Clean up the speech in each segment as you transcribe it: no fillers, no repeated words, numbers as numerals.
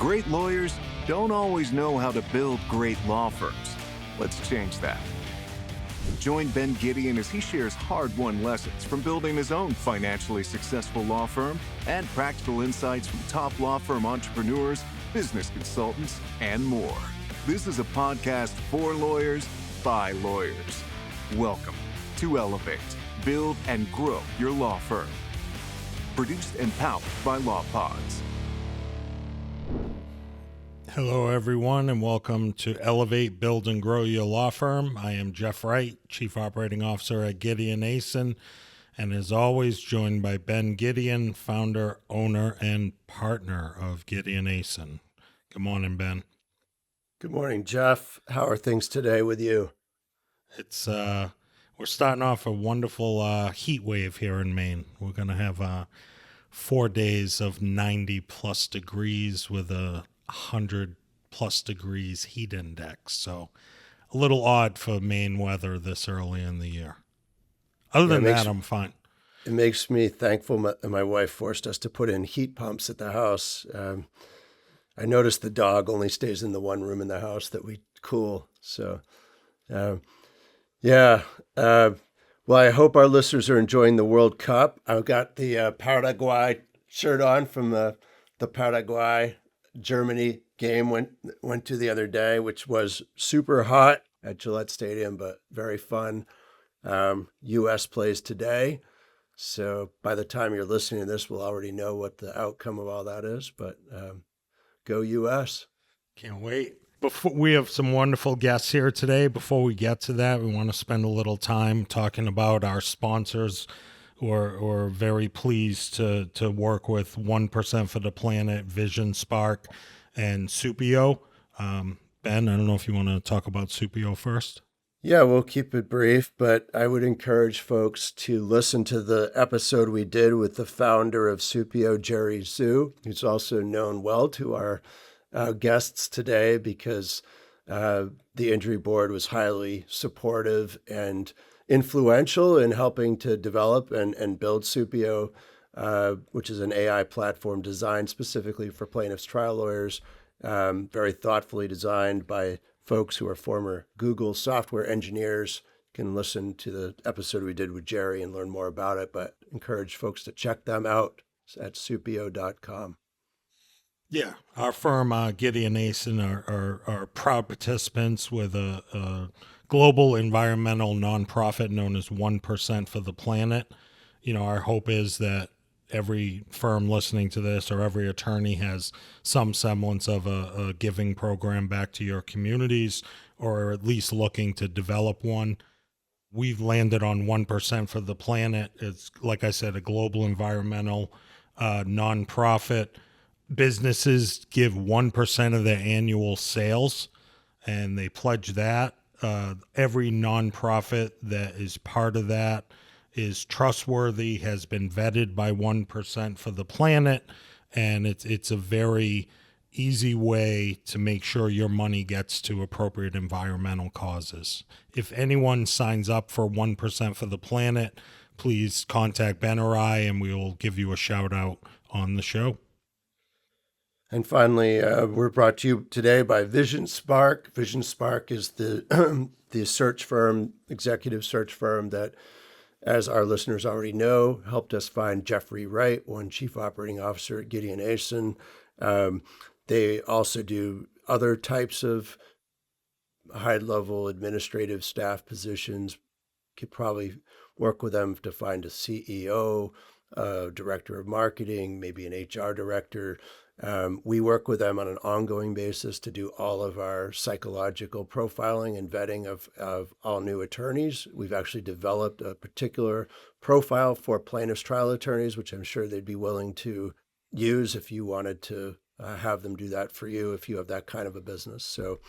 Great lawyers don't always know how to build great law firms. Let's change that. Join Ben Gideon as he shares hard-won lessons from building his own financially successful law firm and practical insights from top law firm entrepreneurs, business consultants, and more. This is a podcast for lawyers, by lawyers. Welcome to Elevate, Build, and Grow Your Law Firm. Produced and powered by Law Pods. Hello, everyone, and welcome to Elevate, Build, and Grow Your Law Firm. I am Jeff Wright, Chief Operating Officer at Gideon, and as always, joined by Ben Gideon, founder, owner, and partner of Gideon. Good morning, Ben. Good morning, Jeff. How are things today with you? It's we're starting off a wonderful heat wave here in Maine. We're going to have 4 days of 90-plus degrees with a 100-plus degrees heat index. So a little odd for Maine weather this early in the year. Other than that, I'm fine. It makes me thankful my wife forced us to put in heat pumps at the house. I noticed the dog only stays in the one room in the house that we cool. So, well, I hope our listeners are enjoying the World Cup. I've got the Paraguay shirt on from the Paraguay-Germany game went to the other day, which was super hot at Gillette Stadium, but very fun. U.S. plays today. So by the time you're listening to this, we'll already know what the outcome of all that is, but go U.S. Can't wait. We have some wonderful guests here today. Before we get to that, we want to spend a little time talking about our sponsors who are very pleased to work with 1% for the Planet, Vision Spark, and Supio. Ben, I don't know if you want to talk about Supio first. Yeah, we'll keep it brief, but I would encourage folks to listen to the episode we did with the founder of Supio, Jerry Zhu, who's also known well to our guests today because the injury board was highly supportive and influential in helping to develop and build Supio, which is an AI platform designed specifically for plaintiffs' trial lawyers, very thoughtfully designed by folks who are former Google software engineers. You can listen to the episode we did with Jerry and learn more about it, but encourage folks to check them out at supio.com. Yeah, our firm, Gideon are proud participants with a global environmental nonprofit known as 1% for the Planet. You know, our hope is that every firm listening to this or every attorney has some semblance of a giving program back to your communities, or at least looking to develop one. We've landed on 1% for the Planet. It's, like I said, a global environmental nonprofit. Businesses give 1% of their annual sales, and they pledge that. Every nonprofit that is part of that is trustworthy, has been vetted by 1% for the Planet, and it's a very easy way to make sure your money gets to appropriate environmental causes. If anyone signs up for 1% for the Planet, please contact Ben or I, and we will give you a shout out on the show. And finally, we're brought to you today by Vision Spark. Vision Spark is the search firm, executive search firm that, as our listeners already know, helped us find Jeffrey Wright, one Chief Operating Officer at Gideon. They also do other types of high-level administrative staff positions. Could probably work with them to find a CEO, a director of marketing, maybe an HR director. We work with them on an ongoing basis to do all of our psychological profiling and vetting of all new attorneys. We've actually developed a particular profile for plaintiffs' trial attorneys, which I'm sure they'd be willing to use if you wanted to have them do that for you if you have that kind of a business. So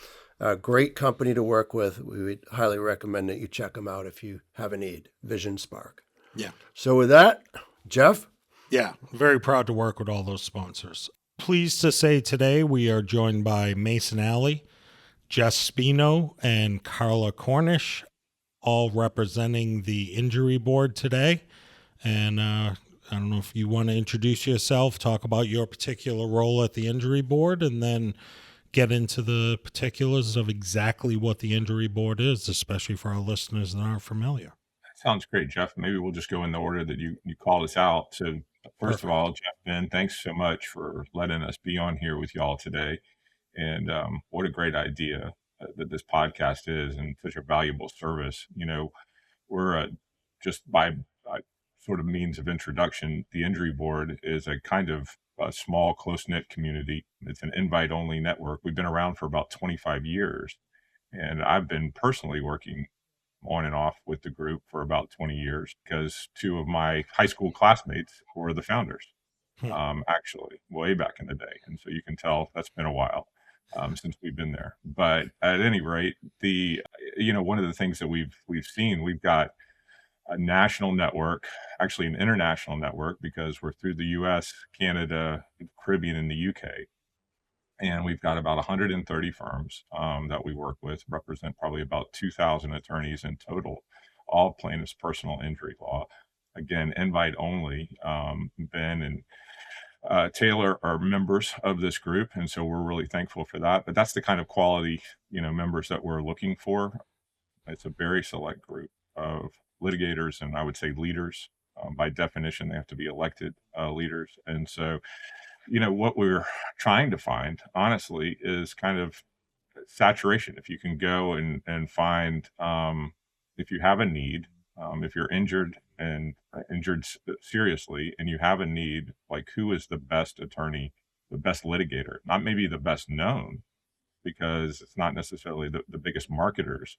a great company to work with. We would highly recommend that you check them out if you have a need. Vision Spark. Yeah. So with that, Jeff? Yeah, very proud to work with all those sponsors. Pleased to say today we are joined by Mason Alley, Jess Spino, and Carla Cornish, all representing the injury board today. And I don't know if you want to introduce yourself, talk about your particular role at the injury board, and then get into the particulars of exactly what the injury board is, especially for our listeners that aren't familiar. Sounds great, Jeff. Maybe we'll just go in the order that you called us out. So first of Perfect. all, Jeff, Ben, thanks so much for letting us be on here with y'all today. And what a great idea that this podcast is, and such a valuable service. We're just by sort of means of introduction, the injury board is a kind of a small, close-knit community. It's an invite-only network. We've been around for about 25 years, and I've been personally working on and off with the group for about 20 years because two of my high school classmates were the founders, actually, way back in the day. And so you can tell that's been a while since we've been there. But at any rate, one of the things that we've seen, we've got a national network, actually an international network, because we're through the US, Canada, the Caribbean, and the UK. And we've got about 130 firms that we work with, represent probably about 2,000 attorneys in total, all plaintiffs' personal injury law. Again, invite only. Ben and Taylor are members of this group, and so we're really thankful for that. But that's the kind of quality, members that we're looking for. It's a very select group of litigators, and I would say leaders. By definition, they have to be elected leaders. And so what we're trying to find, honestly, is kind of saturation. If you can go and find, if you have a need, if you're injured and injured seriously, and you have a need, like who is the best attorney, the best litigator, not maybe the best known, because it's not necessarily the biggest marketers,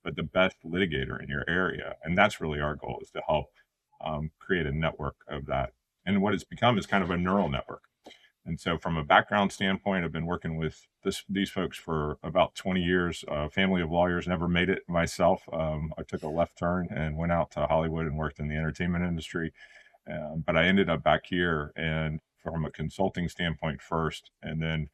but the best litigator in your area. And that's really our goal, is to help create a network of that. And what it's become is kind of a neural network. And so from a background standpoint, I've been working with these folks for about 20 years, family of lawyers, never made it myself. I took a left turn and went out to Hollywood and worked in the entertainment industry. But I ended up back here, and from a consulting standpoint first, and then,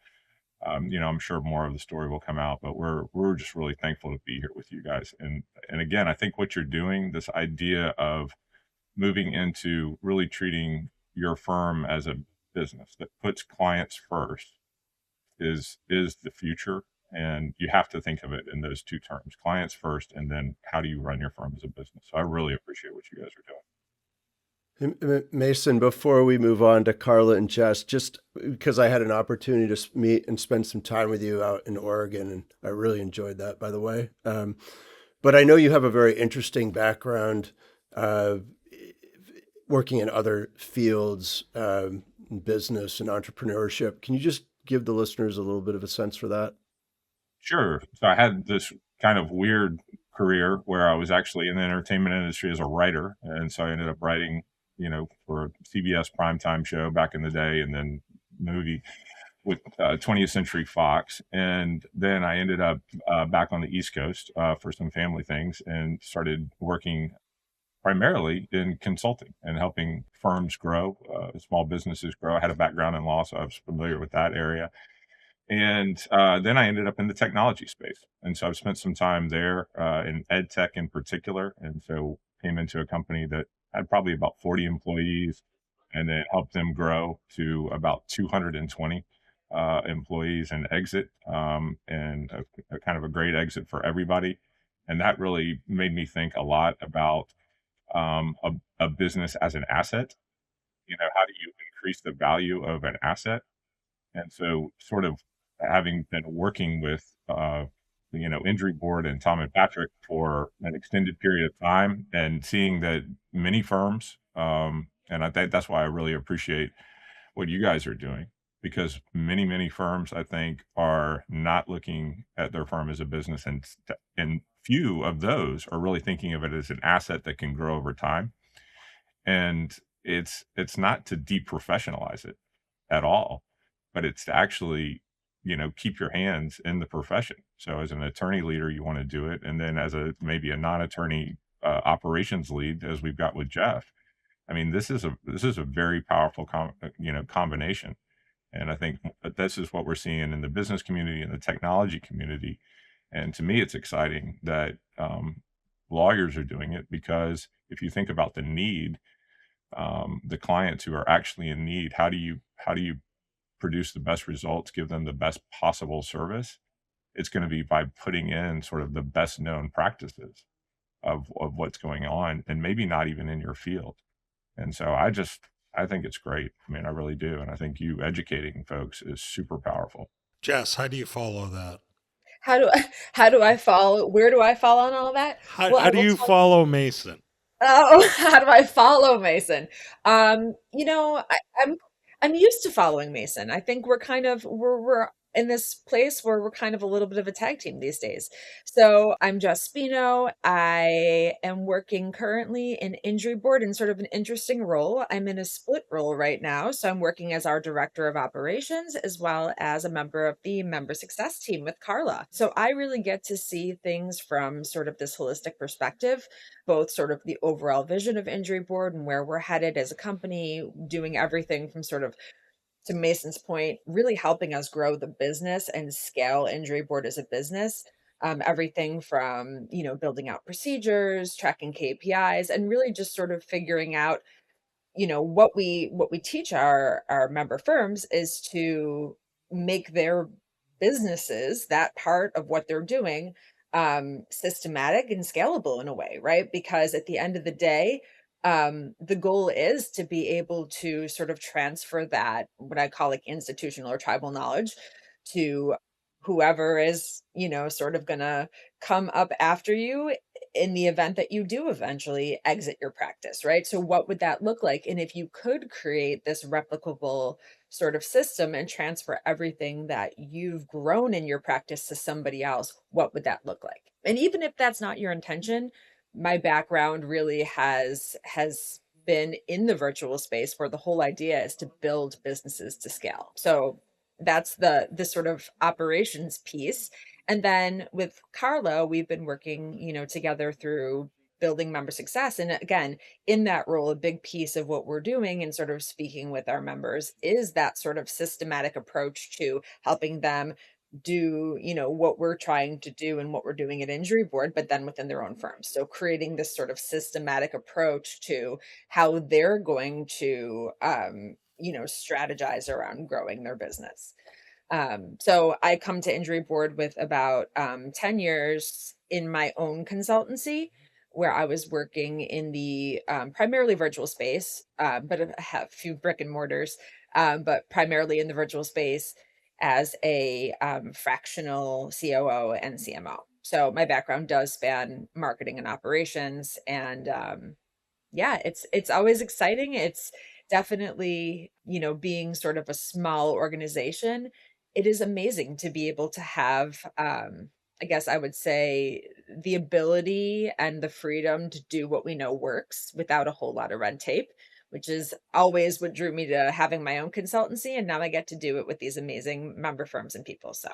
I'm sure more of the story will come out, but we're just really thankful to be here with you guys. And again, I think what you're doing, this idea of moving into really treating your firm as a business that puts clients first is the future. And you have to think of it in those two terms: clients first, and then how do you run your firm as a business. So I really appreciate what you guys are doing. Mason, before we move on to Carla and Jess, just because I had an opportunity to meet and spend some time with you out in Oregon, and I really enjoyed that, by the way. But I know you have a very interesting background working in other fields, business and entrepreneurship. Can you just give the listeners a little bit of a sense for that? Sure. So I had this kind of weird career where I was actually in the entertainment industry as a writer. And so I ended up writing, for a CBS primetime show back in the day, and then movie with 20th Century Fox. And then I ended up back on the East Coast for some family things, and started working primarily in consulting and helping firms grow, small businesses grow. I had a background in law, so I was familiar with that area. And then I ended up in the technology space. And so I've spent some time there in ed tech in particular. And so came into a company that had probably about 40 employees, and then helped them grow to about 220 employees and exit, and a kind of a great exit for everybody. And that really made me think a lot about a business as an asset. How do you increase the value of an asset? And so, sort of having been working with injury board and Tom and Patrick for an extended period of time, and seeing that many firms, and I think that's why I really appreciate what you guys are doing, because many firms, I think, are not looking at their firm as a business, and few of those are really thinking of it as an asset that can grow over time. And it's not to deprofessionalize it at all, but it's to actually, keep your hands in the profession. So as an attorney leader, you want to do it. And then as maybe a non-attorney operations lead, as we've got with Jeff, I mean, this is a very powerful combination. And I think that this is what we're seeing in the business community and the technology community. And to me, it's exciting that lawyers are doing it, because if you think about the need, the clients who are actually in need. How do you produce the best results, give them the best possible service? It's going to be by putting in sort of the best known practices of what's going on, and maybe not even in your field. And so I think it's great. I mean, I really do. And I think you educating folks is super powerful. Jess, how do you follow that? How do I follow? Where do I fall on all that? Well, How I do will you tell. follow Mason? Oh, how do I follow Mason? I'm used to following Mason. I think we're in this place where we're kind of a little bit of a tag team these days. So I'm Jess Spino. I am working currently in injury board in sort of an interesting role. I'm in a split role right now. So I'm working as our director of operations as well as a member of the member success team with Carla. So I really get to see things from sort of this holistic perspective, both sort of the overall vision of injury board and where we're headed as a company, doing everything from sort of, to Mason's point, really helping us grow the business and scale injury board as a business. Everything from, building out procedures, tracking KPIs, and really just sort of figuring out, what we teach our member firms is to make their businesses, that part of what they're doing, systematic and scalable in a way, right? Because at the end of the day, the goal is to be able to sort of transfer that, what I call like institutional or tribal knowledge, to whoever is, sort of gonna come up after you in the event that you do eventually exit your practice, right? So what would that look like? And if you could create this replicable sort of system and transfer everything that you've grown in your practice to somebody else, what would that look like? And even if that's not your intention, my background really has been in the virtual space where the whole idea is to build businesses to scale. So that's the sort of operations piece. And then with Carla, we've been working, together through building member success. And again, in that role, a big piece of what we're doing and sort of speaking with our members is that sort of systematic approach to helping them do, what we're trying to do and what we're doing at injury board, but then within their own firms. So creating this sort of systematic approach to how they're going to, strategize around growing their business. So I come to injury board with about 10 years in my own consultancy, where I was working in the primarily virtual space, but I have a few brick and mortars, but primarily in the virtual space as a fractional COO and CMO. So my background does span marketing and operations, and yeah, it's always exciting. It's definitely, being sort of a small organization, it is amazing to be able to have, I guess I would say, the ability and the freedom to do what we know works without a whole lot of red tape, which is always what drew me to having my own consultancy. And now I get to do it with these amazing member firms and people. So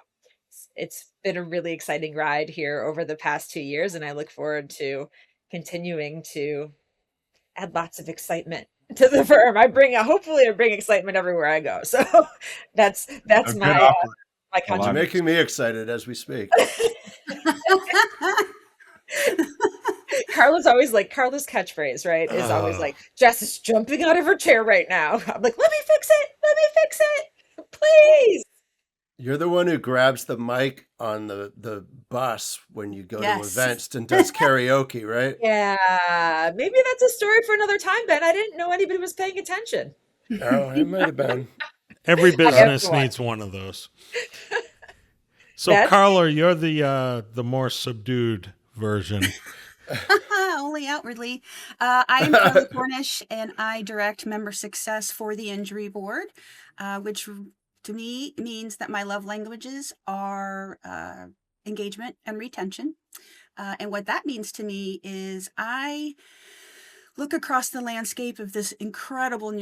it's been a really exciting ride here over the past 2 years. And I look forward to continuing to add lots of excitement to the firm. Hopefully I bring excitement everywhere I go. So that's A my good offer. my A lot You're of contribution. making me excited as we speak. Carla's catchphrase, right, is always Uh, like, Jess is jumping out of her chair right now. I'm like, let me fix it. Let me fix it. Please. You're the one who grabs the mic on the bus when you go to Yes. events and does karaoke, right? Yeah. Maybe that's a story for another time, Ben. I didn't know anybody was paying attention. Oh, it might have been. every I have business to watch. needs one of those. So, That's Carla, you're the more subdued version. Only outwardly. I am Carla Cornish, and I direct member success for the injury board, which to me means that my love languages are engagement and retention. And what that means to me is I look across the landscape of this incredible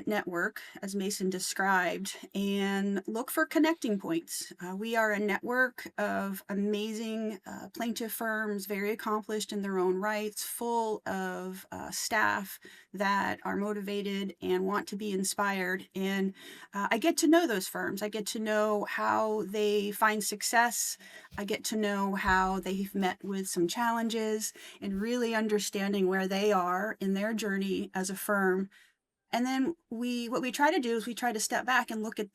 network, as Mason described, and look for connecting points. We are a network of amazing plaintiff firms, very accomplished in their own rights, full of staff that are motivated and want to be inspired. And I get to know those firms. I get to know how they find success. I get to know how they've met with some challenges and really understanding where they are in their journey as a firm. And then what we try to do is we try to step back and look at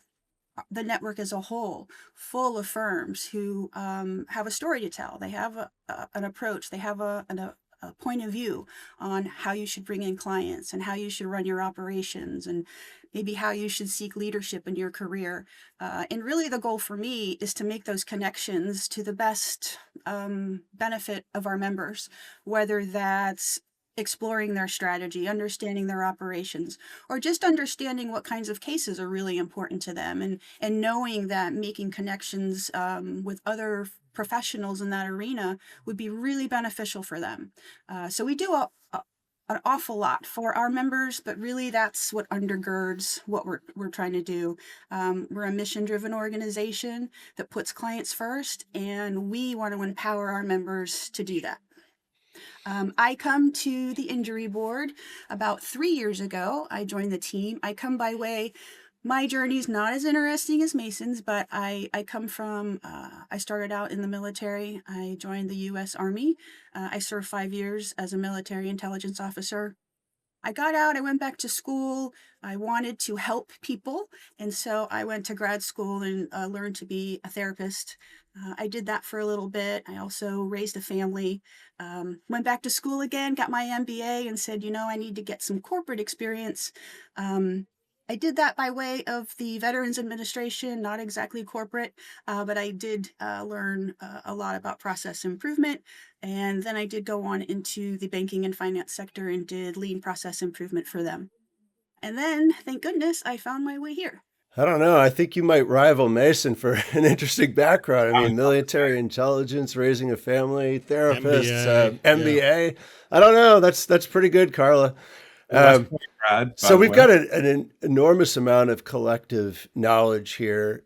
the network as a whole, full of firms who have a story to tell. They have an approach. They have a point of view on how you should bring in clients and how you should run your operations and maybe how you should seek leadership in your career. And really the goal for me is to make those connections to the best benefit of our members, whether that's exploring their strategy, understanding their operations, or just understanding what kinds of cases are really important to them, and knowing that making connections with other professionals in that arena would be really beneficial for them. So we do an awful lot for our members, but really that's what undergirds what we're trying to do. We're a mission-driven organization that puts clients first, and we want to empower our members to do that. I come to the injury board about 3 years ago. I joined the team. I come by way, my journey's not as interesting as Mason's, but I come from, I started out in the military. I joined the U.S. Army. I served 5 years as a military intelligence officer. I got out, I went back to school. I wanted to help people. And so I went to grad school and learned to be a therapist. I did that for a little bit. I also raised a family, went back to school again, got my MBA and said, I need to get some corporate experience. I did that by way of the Veterans Administration, not exactly corporate, but I did learn a lot about process improvement. And then I did go on into the banking and finance sector and did lean process improvement for them. And then, thank goodness, I found my way here. I don't know. I think you might rival Mason for an interesting background. I mean, military intelligence, raising a family, therapist, MBA. Yeah. I don't know. That's pretty good, Carla. Brad, so we've got an enormous amount of collective knowledge here.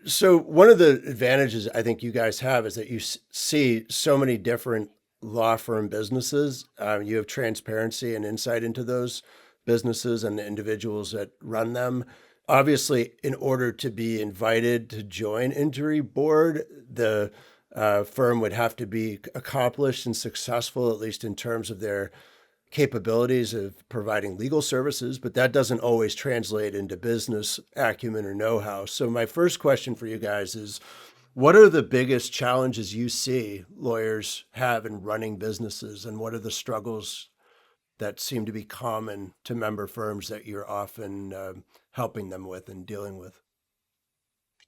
So one of the advantages I think you guys have is that you see so many different law firm businesses. You have transparency and insight into those businesses and the individuals that run them. Obviously, in order to be invited to join Injury Board, the firm would have to be accomplished and successful, at least in terms of their capabilities of providing legal services, but that doesn't always translate into business acumen or know-how. So my first question for you guys is, what are the biggest challenges you see lawyers have in running businesses, and what are the struggles that seem to be common to member firms that you're often helping them with and dealing with?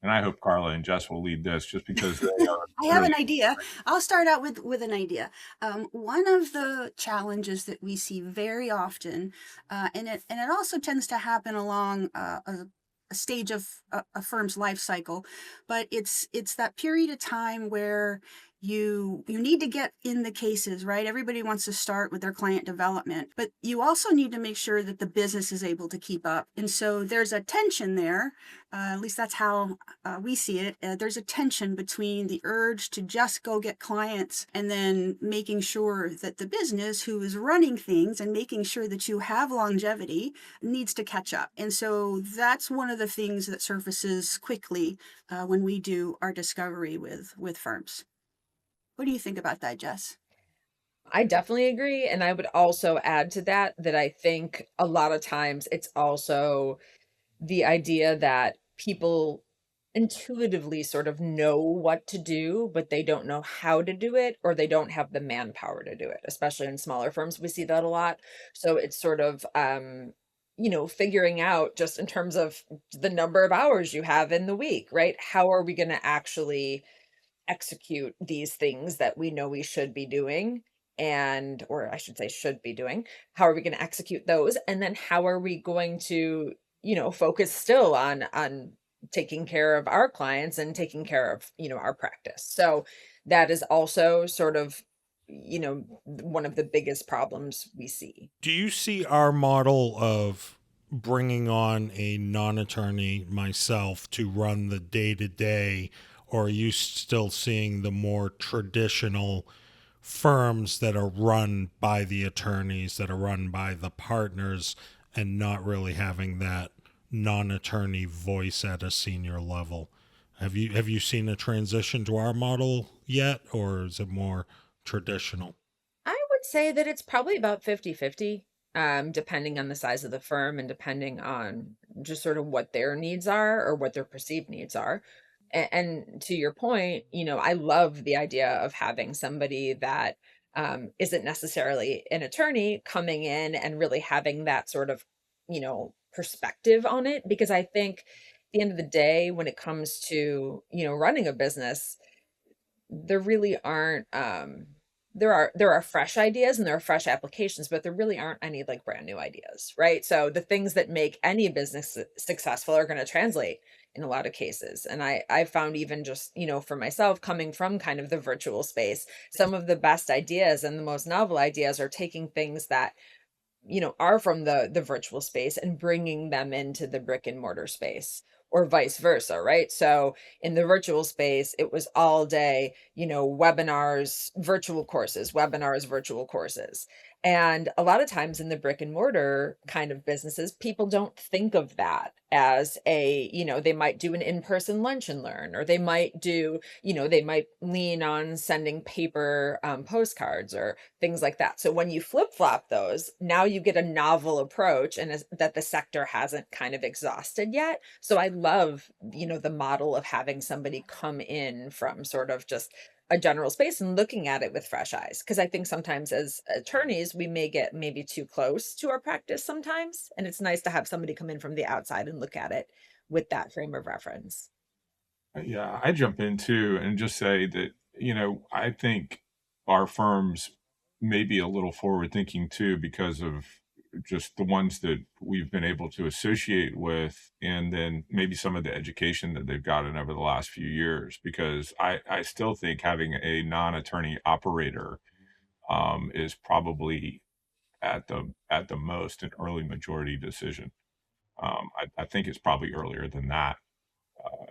And I hope Carla and Jess will lead this, just because they are. I have an idea. I'll start out with an idea. One of the challenges that we see very often, and it also tends to happen along a stage of a firm's life cycle, but it's that period of time where you need to get in the cases, right? Everybody wants to start with their client development, but you also need to make sure that the business is able to keep up. And so there's a tension there, at least that's how we see it. There's a tension between the urge to just go get clients and then making sure that the business who is running things and making sure that you have longevity needs to catch up. And so that's one of the things that surfaces quickly when we do our discovery with firms. What do you think about that, Jess? I definitely agree. And I would also add to that I think a lot of times it's also the idea that people intuitively sort of know what to do, but they don't know how to do it, or they don't have the manpower to do it, especially in smaller firms. We see that a lot. So it's sort of, figuring out just in terms of the number of hours you have in the week, right? How are we going to actually execute these things that we know we should be doing, or I should say should be doing? How are we going to execute those? And then how are we going to, focus still on taking care of our clients and taking care of, our practice? So that is also sort of one of the biggest problems we see. Do you see our model of bringing on a non-attorney, myself, to run the day-to-day, or are you still seeing the more traditional firms that are run by the attorneys, that are run by the partners, and not really having that non-attorney voice at a senior level? Have you seen a transition to our model yet, or is it more traditional? I would say that it's probably about 50-50, depending on the size of the firm and depending on just sort of what their needs are or what their perceived needs are. And to your point, I love the idea of having somebody that isn't necessarily an attorney coming in and really having that sort of, perspective on it. Because I think at the end of the day, when it comes to, running a business, there really aren't there are fresh ideas and there are fresh applications, but there really aren't any like brand new ideas, right? So the things that make any business successful are going to translate in a lot of cases. And I found, even just, for myself, coming from kind of the virtual space, some of the best ideas and the most novel ideas are taking things that are from the virtual space and bringing them into the brick and mortar space, or vice versa, right? So in the virtual space, it was all day, webinars, virtual courses. And a lot of times in the brick and mortar kind of businesses, people don't think of that as they might do an in-person lunch and learn, or they might do, they might lean on sending paper postcards or things like that. So when you flip flop those, now you get a novel approach, and that the sector hasn't kind of exhausted yet. So I love, the model of having somebody come in from sort of just a general space and looking at it with fresh eyes. Because I think sometimes as attorneys, we may get maybe too close to our practice sometimes. And it's nice to have somebody come in from the outside and look at it with that frame of reference. Yeah, I jump in too and just say that, I think our firms may be a little forward thinking too, because of just the ones that we've been able to associate with, and then maybe some of the education that they've gotten over the last few years. Because I still think having a non-attorney operator is probably at the most an early majority decision. I think it's probably earlier than that.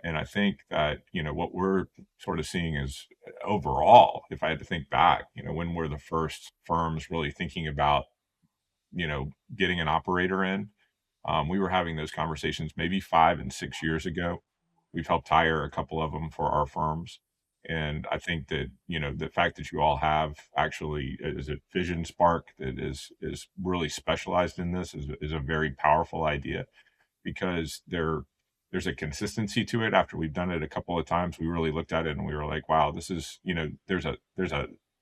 And I think that, what we're sort of seeing is overall, if I had to think back, when we're the first firms really thinking about, getting an operator in, we were having those conversations maybe 5 and 6 years ago. We've helped hire a couple of them for our firms. And I think that, the fact that you all have actually, is it Vision Spark, that is really specialized in this, is a very powerful idea, because there's a consistency to it. After we've done it a couple of times, we really looked at it and we were like, wow, this is, there's a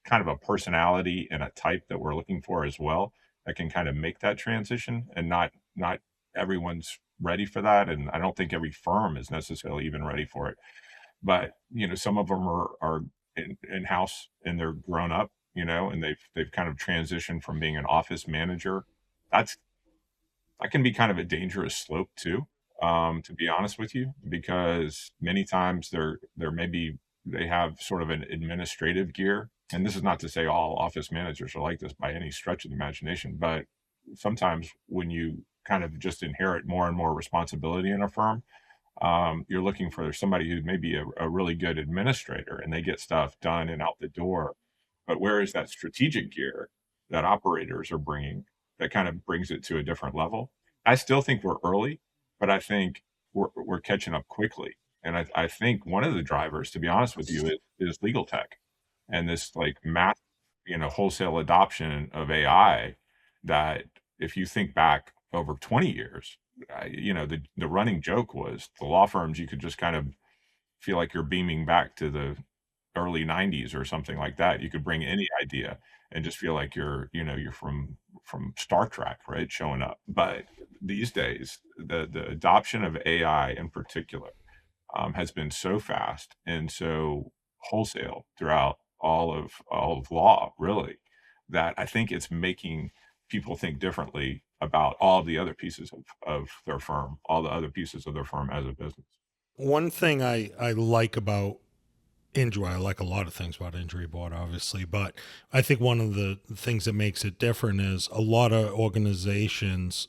kind of a personality and a type that we're looking for as well, that can kind of make that transition. And not everyone's ready for that. And I don't think every firm is necessarily even ready for it. But, some of them are in-house and they're grown up, and they've kind of transitioned from being an office manager. That can be kind of a dangerous slope too, to be honest with you, because many times they have sort of an administrative gear. And this is not to say all office managers are like this by any stretch of the imagination, but sometimes when you kind of just inherit more and more responsibility in a firm, you're looking for somebody who may be a really good administrator, and they get stuff done and out the door. But where is that strategic gear that operators are bringing, that kind of brings it to a different level? I still think we're early, but I think we're catching up quickly. And I think one of the drivers, to be honest with you, is legal tech, and this like mass, wholesale adoption of AI. That if you think back over 20 years, the running joke was the law firms, you could just kind of feel like you're beaming back to the early 90s or something like that. You could bring any idea and just feel like you're from Star Trek, right, showing up. But these days, the adoption of AI in particular has been so fast and so wholesale throughout all of law, really, that I think it's making people think differently about all the other pieces of their firm, all the other pieces of their firm as a business. One thing I like about injury. I like a lot of things about injury board, obviously, but I think one of the things that makes it different is a lot of organizations,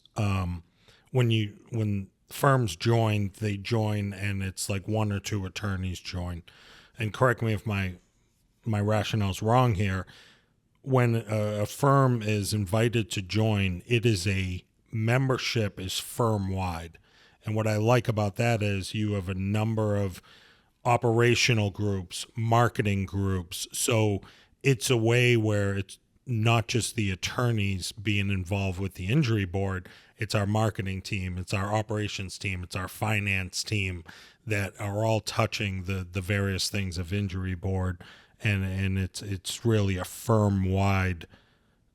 when firms join, they join and it's like one or two attorneys join. And correct me if my rationale is wrong here. When a firm is invited to join, it is a membership is firm wide. And what I like about that is you have a number of operational groups, marketing groups. So it's a way where it's not just the attorneys being involved with the injury board, it's our marketing team, it's our operations team, it's our finance team that are all touching the various things of injury board, and it's really a firm wide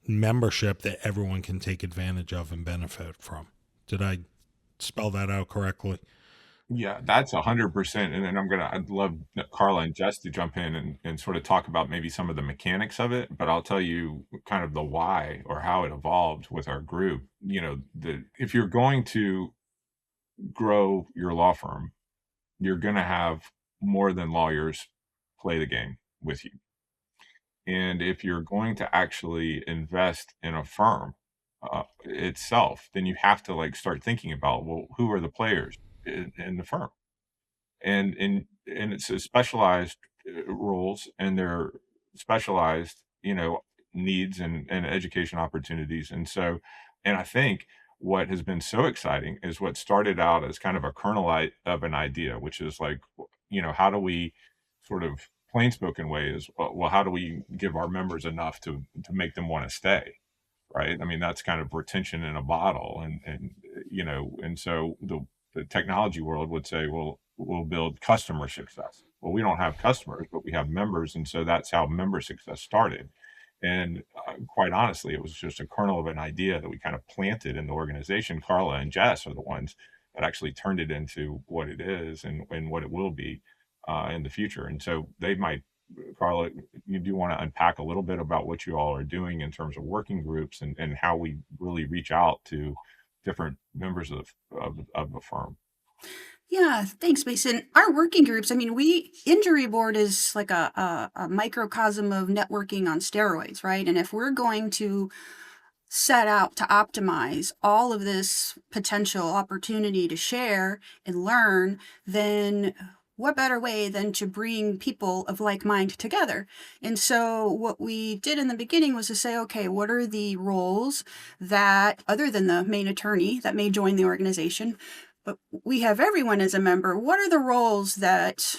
membership that everyone can take advantage of and benefit from. Did I spell that out correctly? Yeah, that's 100%. And then I'd love Carla and Jess to jump in and sort of talk about maybe some of the mechanics of it, but I'll tell you kind of the why or how it evolved with our group. If you're going to grow your law firm, you're going to have more than lawyers play the game with you. And if you're going to actually invest in a firm itself, then you have to like start thinking about, well, who are the players in the firm? And it's a specialized roles, and they're specialized, needs and education opportunities. And I think what has been so exciting is what started out as kind of a of an idea, which is like, how do we sort of plain spoken way is, well, how do we give our members enough to make them want to stay? Right. I mean, that's kind of retention in a bottle. And so the technology world would say, well, we'll build customer success. Well, we don't have customers, but we have members. And so that's how member success started. And quite honestly, it was just a kernel of an idea that we kind of planted in the organization. Carla and Jess are the ones that actually turned it into what it is and what it will be in the future. And so Carla, you do want to unpack a little bit about what you all are doing in terms of working groups and how we really reach out to different members of the firm. Yeah, thanks, Mason. Our working groups, I mean, Injury Board is like a microcosm of networking on steroids, right? And if we're going to set out to optimize all of this potential opportunity to share and learn, then what better way than to bring people of like mind together? And so what we did in the beginning was to say, okay, what are the roles that, other than the main attorney that may join the organization, but we have everyone as a member, what are the roles that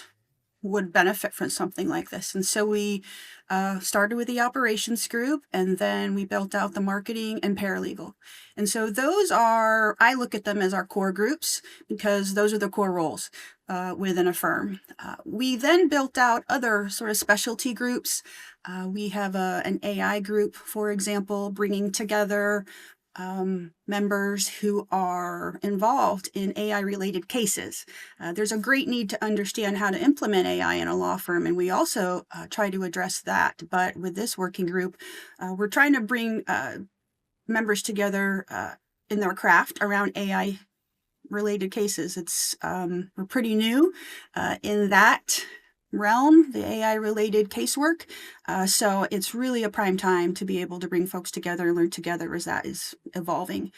would benefit from something like this? And so we started with the operations group, and then we built out the marketing and paralegal. And so I look at them as our core groups because those are the core roles within a firm. We then built out other sort of specialty groups. We have an AI group, for example, bringing together members who are involved in AI-related cases. There's a great need to understand how to implement AI in a law firm, and we also try to address that. But with this working group, we're trying to bring members together in their craft around AI-related cases. We're pretty new in that realm, the AI-related casework. So it's really a prime time to be able to bring folks together and learn together as that is evolving.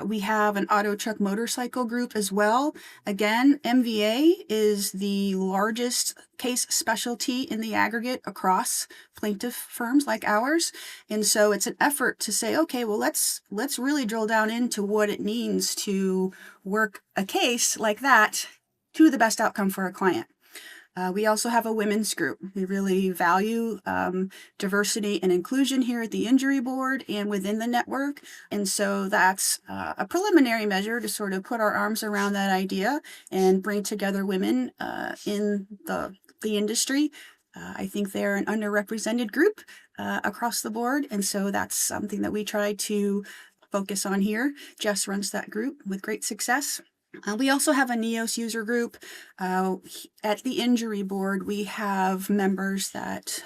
We have an auto truck motorcycle group as well. Again, MVA is the largest case specialty in the aggregate across plaintiff firms like ours. And so it's an effort to say, okay, well, let's really drill down into what it means to work a case like that to the best outcome for a client. We also have a women's group. We really value diversity and inclusion here at the Injury Board and within the network. And so that's a preliminary measure to sort of put our arms around that idea and bring together women in the industry. I think they're an underrepresented group across the board. And so that's something that we try to focus on here. Jess runs that group with great success. We also have a NEOS user group. At the Injury Board, we have members that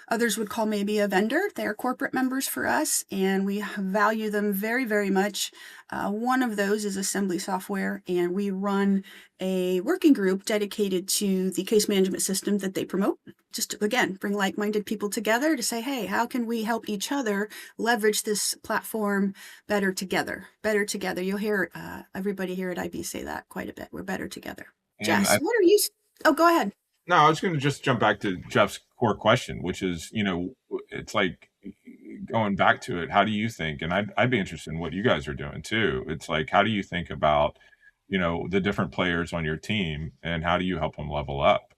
others would call maybe a vendor. They're corporate members for us, and we value them very, very much. One of those is Assembly Software, and we run a working group dedicated to the case management system that they promote. Just to, again, bring like-minded people together to say, hey, how can we help each other leverage this platform better together? Better together. You'll hear everybody here at IB say that quite a bit. We're better together. And Jess, what are you? Oh, go ahead. No, I was going to just jump back to Jeff's core question, which is, it's like going back to it. How do you think? And I'd be interested in what you guys are doing too. It's like, how do you think about, the different players on your team, and how do you help them level up?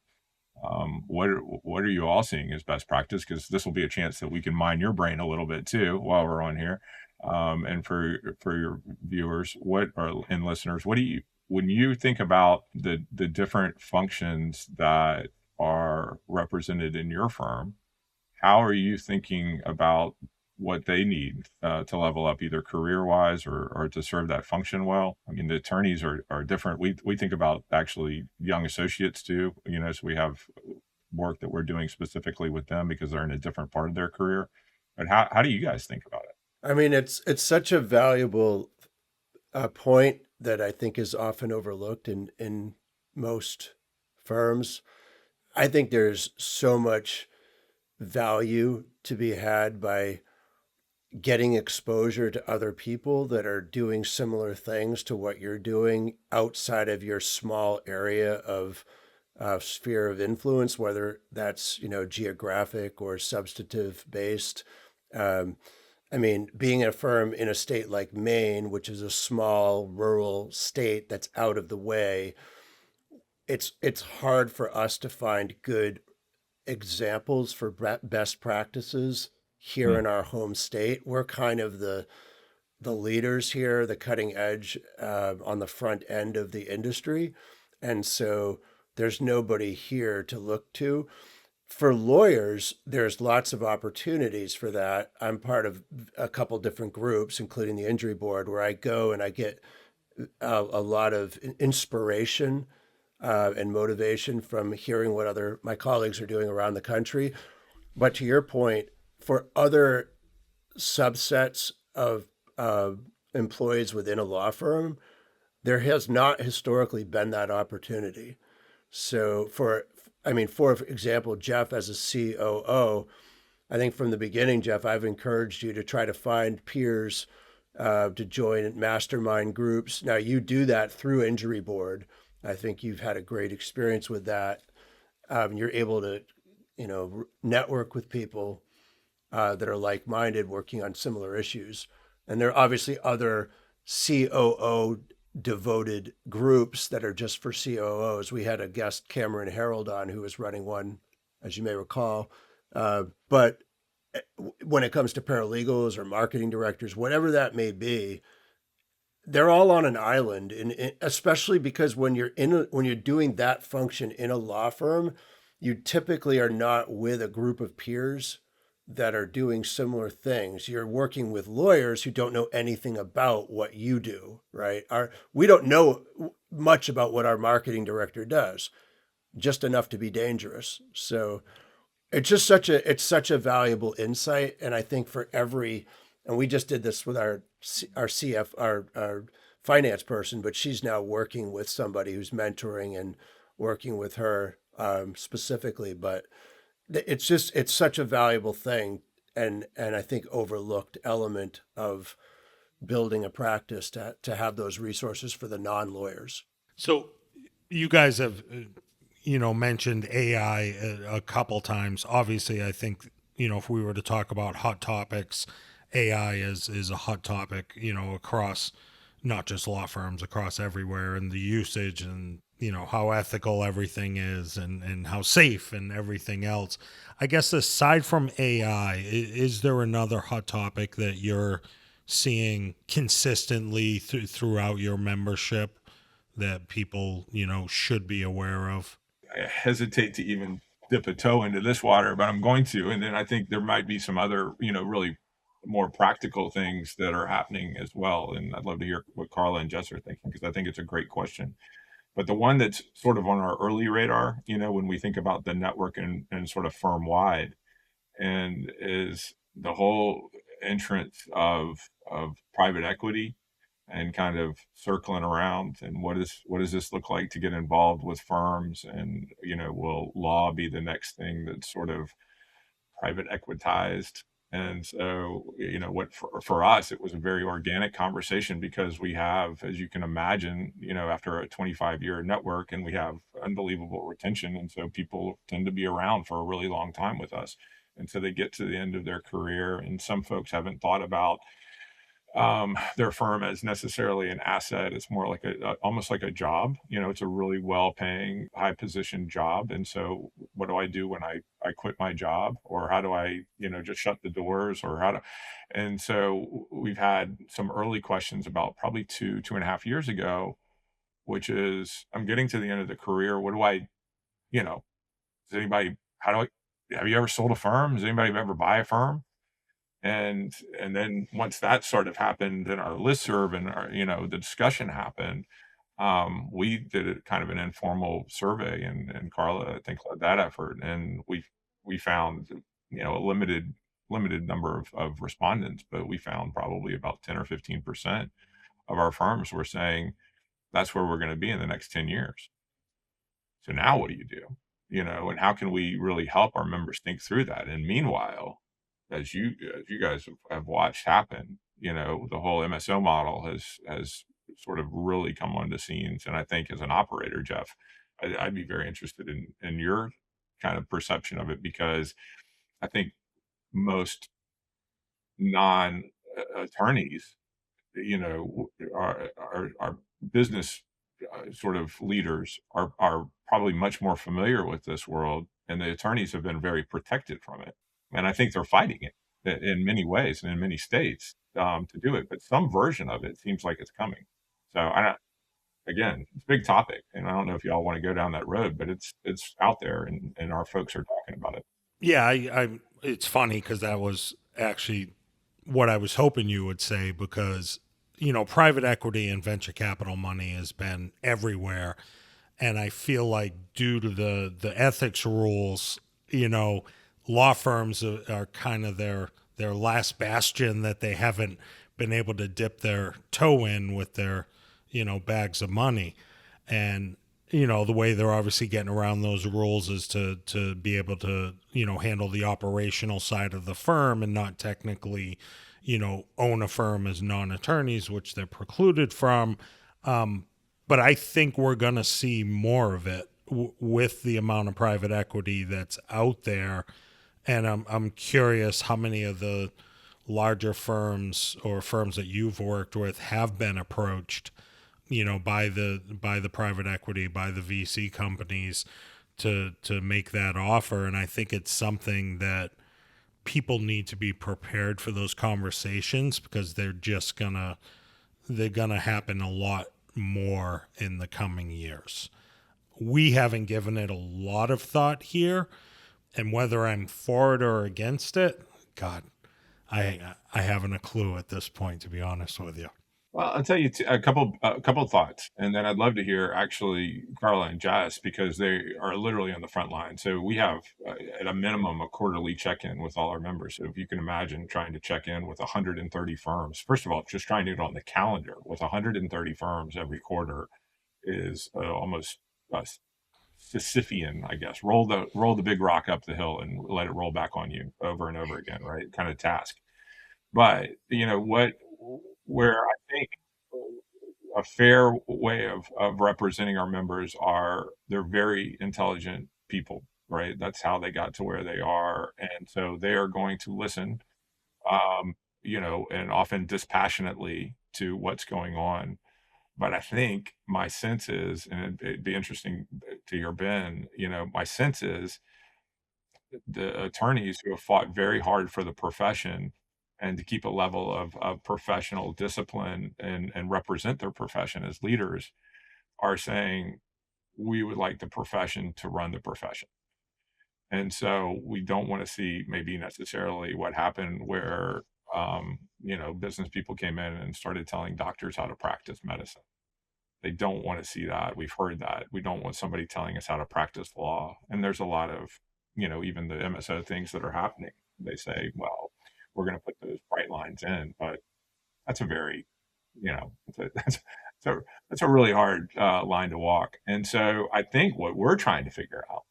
What are you all seeing as best practice? Because this will be a chance that we can mine your brain a little bit too while we're on here. And for your viewers, and listeners, when you think about the different functions that are represented in your firm, how are you thinking about what they need to level up, either career-wise or to serve that function well? I mean, the attorneys are different. We think about actually young associates too, so we have work that we're doing specifically with them because they're in a different part of their career. But how do you guys think about it? I mean, it's such a valuable point that I think is often overlooked in most firms. I think there's so much value to be had by getting exposure to other people that are doing similar things to what you're doing outside of your small area of sphere of influence, whether that's, geographic or substantive based. I mean, being a firm in a state like Maine, which is a small rural state that's out of the way, it's hard for us to find good examples for best practices here in our home state. We're kind of the leaders here, the cutting edge on the front end of the industry. And so there's nobody here to look to. For lawyers, there's lots of opportunities for that. I'm part of a couple different groups, including the Injury Board, where I go and I get a lot of inspiration and motivation from hearing what my colleagues are doing around the country. But to your point, for other subsets of employees within a law firm, has not historically been that opportunity. So for example, Jeff as a COO, I think from the beginning, Jeff, I've encouraged you to try to find peers to join mastermind groups. Now you do that through Injury Board. I think you've had a great experience with that. You're able to, network with people that are like-minded, working on similar issues. And there are obviously other COO devoted groups that are just for COOs. We had a guest, Cameron Harold, on who was running one, as you may recall. But when it comes to paralegals or marketing directors, whatever that may be, they're all on an island, and especially because when you're doing that function in a law firm, you typically are not with a group of peers that are doing similar things. You're working with lawyers who don't know anything about what you do, right? We don't know much about what our marketing director does, just enough to be dangerous. So it's just such a valuable insight. And I think and we just did this with our finance person, but she's now working with somebody who's mentoring and working with her specifically. But it's such a valuable thing, and I think overlooked element of building a practice to have those resources for the non-lawyers. So you guys have mentioned AI a couple times. Obviously, I think if we were to talk about hot topics, AI is a hot topic, across not just law firms, across everywhere, and the usage and how ethical everything is and how safe and everything else. I guess aside from AI, is there another hot topic that you're seeing consistently throughout your membership that people, should be aware of? I hesitate to even dip a toe into this water, but I'm going to. And then I think there might be some other, really more practical things that are happening as well. And I'd love to hear what Carla and Jess are thinking, because I think it's a great question. But the one that's sort of on our early radar, when we think about the network and sort of firm wide, and is the whole entrance of private equity and kind of circling around, and what does this look like to get involved with firms, and will law be the next thing that's sort of private equitized. And so, what for us, it was a very organic conversation because we have, as you can imagine, after a 25-year network, and we have unbelievable retention. And so people tend to be around for a really long time with us. And so they get to the end of their career, and some folks haven't thought about their firm as necessarily an asset. It's more like almost like a job. It's a really well-paying, high-position job. And so, what do I do when I quit my job, or how do I, just shut the doors, or how do? And so, we've had some early questions about probably 2.5 years ago, which is, I'm getting to the end of the career. What do I, does anybody? How do I? Have you ever sold a firm? Does anybody ever buy a firm? And then once that sort of happened in our listserv, and our, the discussion happened, we did a kind of an informal survey, and Carla, I think, led that effort, and we found, a limited number of respondents, but we found probably about 10 or 15% of our firms were saying that's where we're going to be in the next 10 years. So now what do you do? And how can we really help our members think through that? And meanwhile, as you guys have watched happen, the whole MSO model has sort of really come on the scenes. And I think, as an operator, Jeff, I'd be very interested in your kind of perception of it, because I think most non attorneys, our business sort of leaders are probably much more familiar with this world, and the attorneys have been very protected from it. And I think they're fighting it in many ways and in many states to do it, but some version of it seems like it's coming. So again, it's a big topic, and I don't know if y'all want to go down that road, but it's out there, and our folks are talking about it. Yeah, I it's funny because that was actually what I was hoping you would say, because private equity and venture capital money has been everywhere, and I feel like, due to the ethics rules, law firms are kind of their last bastion that they haven't been able to dip their toe in with their bags of money. And the way they're obviously getting around those rules is to be able to handle the operational side of the firm, and not technically own a firm as non-attorneys, which they're precluded from. But I think we're going to see more of it with the amount of private equity that's out there. And I'm curious how many of the larger firms, or firms that you've worked with, have been approached, by the private equity, by the VC companies, to make that offer. And I think it's something that people need to be prepared for, those conversations, because they're gonna happen a lot more in the coming years. We haven't given it a lot of thought here, and whether I'm for it or against it, God, I haven't a clue at this point, to be honest with you. Well, I'll tell you a couple of thoughts, and then I'd love to hear, actually, Carla and Jess, because they are literally on the front line. So we have, at a minimum, a quarterly check-in with all our members. So if you can imagine trying to check in with 130 firms, first of all, just trying to do it on the calendar with 130 firms every quarter is almost Sisyphean, I guess. Roll the big rock up the hill and let it roll back on you over and over again, right? Kind of task. But where I think a fair way of representing our members are, they're very intelligent people, right? That's how they got to where they are. And so they are going to listen, and often dispassionately, to what's going on. But I think my sense is, and it'd be interesting to hear Ben, my sense is the attorneys who have fought very hard for the profession and to keep a level of professional discipline and represent their profession as leaders are saying, we would like the profession to run the profession. And so we don't want to see maybe necessarily what happened where, business people came in and started telling doctors how to practice medicine. They don't want to see that. We've heard that. We don't want somebody telling us how to practice law. And there's a lot of, even the MSO things that are happening. they say, well, we're going to put those bright lines in, but that's a very, that's a really hard line to walk. And so I think what we're trying to figure out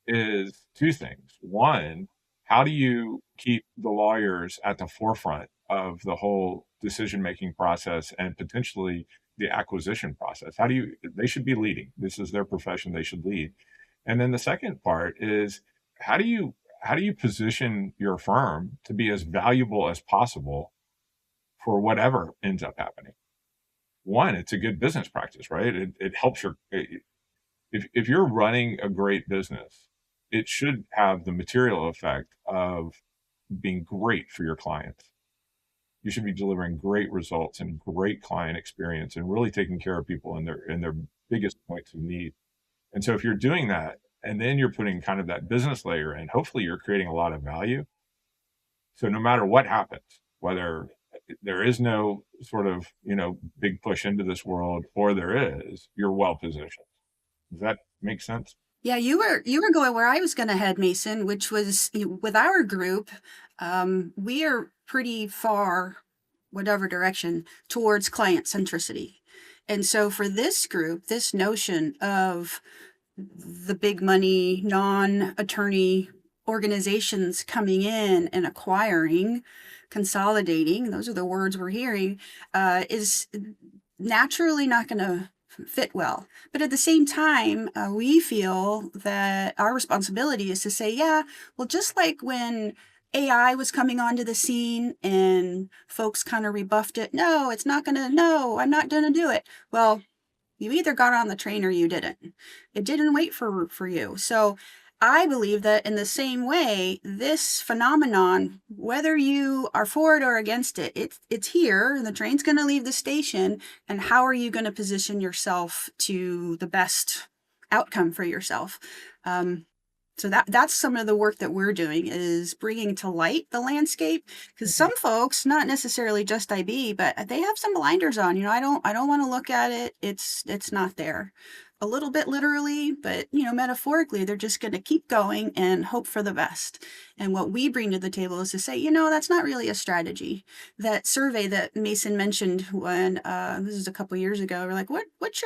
is two things. One, how do you keep the lawyers at the forefront of the whole decision-making process and potentially the acquisition process? They should be leading. This is their profession. They should lead. And then the second part is how do you position your firm to be as valuable as possible for whatever ends up happening? One, it's a good business practice, right? It helps if you're running a great business, it should have the material effect of being great for your clients. You should be delivering great results and great client experience and really taking care of people in their biggest points of need. And so if you're doing that, and then you're putting kind of that business layer in, hopefully you're creating a lot of value. So no matter what happens, whether there is no sort of, big push into this world or there is, you're well positioned. Does that make sense? Yeah, you were going where I was going to head, Mason, which was with our group, we are pretty far, whatever direction, towards client centricity. And so for this group, this notion of the big money, non-attorney organizations coming in and acquiring, consolidating, those are the words we're hearing, is naturally not going to fit well. But at the same time, we feel that our responsibility is to say, yeah, well, just like when AI was coming onto the scene and folks kind of rebuffed it, no, I'm not going to do it. Well, you either got on the train or you didn't. It didn't wait for you. So I believe that in the same way, this phenomenon, whether you are for it or against it, it's here, and the train's going to leave the station. And how are you going to position yourself to the best outcome for yourself? So that's some of the work that we're doing, is bringing to light the landscape, because some folks, not necessarily just IB, but they have some blinders on. I don't want to look at it. It's not there. A little bit literally, but metaphorically, they're just going to keep going and hope for the best. And what we bring to the table is to say, that's not really a strategy. That survey that Mason mentioned when this is a couple years ago, we're like, what's